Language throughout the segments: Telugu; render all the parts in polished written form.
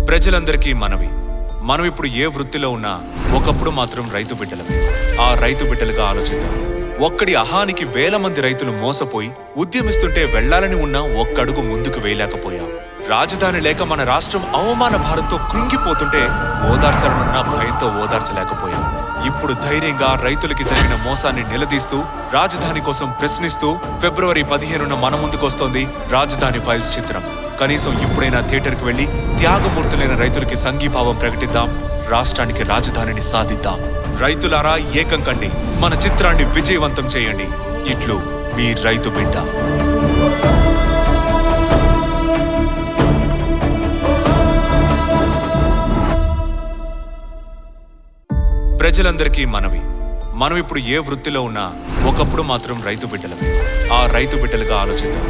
ప్రజలందరికీ మనం ఇప్పుడు ఏ వృత్తిలో ఉన్నా ఒకప్పుడు మాత్రం రైతు బిడ్డలమే. ఆ రైతు బిడ్డలుగా ఆలోచిద్దాం. ఒక్కడి అహానికి వేల మంది రైతులు మోసపోయి ఉద్యమిస్తుంటే వెళ్లాలని ఉన్నా ఒక్కడుగు ముందుకు వేయలేకపోయాం. రాజధాని లేక మన రాష్ట్రం అవమాన భారంతో కృంగిపోతుంటే ఓదార్చాలనున్న భయంతో ఓదార్చలేకపోయాం. ఇప్పుడు ధైర్యంగా రైతులకి జరిగిన మోసాన్ని నిలదీస్తూ రాజధాని కోసం ప్రశ్నిస్తూ ఫిబ్రవరి 15న మన ముందుకొస్తోంది రాజధాని ఫైల్స్ చిత్రం. కనీసం ఇప్పుడైనా థియేటర్కి వెళ్లి త్యాగమూర్తులైన రైతులకి సంఘీభావం ప్రకటిద్దాం. రాష్ట్రానికి రాజధానిని సాధిద్దాం. రైతులారా ఏకం కండి, మన చిత్రాన్ని విజయవంతం చేయండి. ఇట్లు మీ రైతు బిడ్డ. ప్రజలందరికీ మనం ఇప్పుడు ఏ వృత్తిలో ఉన్నా ఒకప్పుడు మాత్రం రైతు బిడ్డలమే. ఆ రైతు బిడ్డలుగా ఆలోచిద్దాం.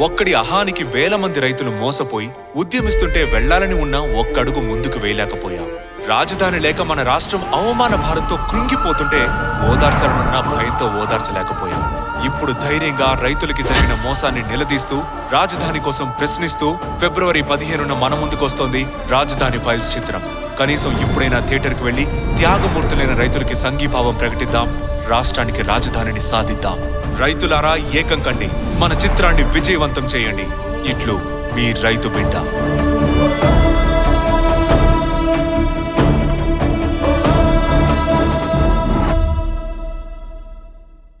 ఒక్కడి అహానికి వేల మంది రైతులు మోసపోయి ఉద్యమిస్తుంటే వెళ్లాలని ఉన్నా ఒక్కడుగు ముందుకు వేయలేకపోయాం. రాజధాని లేక మన రాష్ట్రం అవమాన భారంతో కృంగిపోతుంటే ఓదార్చాలనున్న భయంతో ఓదార్చలేకపోయాం. ఇప్పుడు ధైర్యంగా రైతులకి జరిగిన మోసాన్ని నిలదీస్తూ రాజధాని కోసం ప్రశ్నిస్తూ ఫిబ్రవరి 15న మన ముందుకొస్తోంది రాజధాని ఫైల్స్ చిత్రం. కనీసం ఇప్పుడైనా థియేటర్కి వెళ్లి త్యాగమూర్తులైన రైతులకి సంఘీభావం ప్రకటిద్దాం. రాష్ట్రానికి రాజధానిని సాధిద్దాం. రైతులారా ఏకం కండి, మన చిత్రాన్ని విజయవంతం చేయండి. ఇట్లు మీ రైతు బిడ్డ.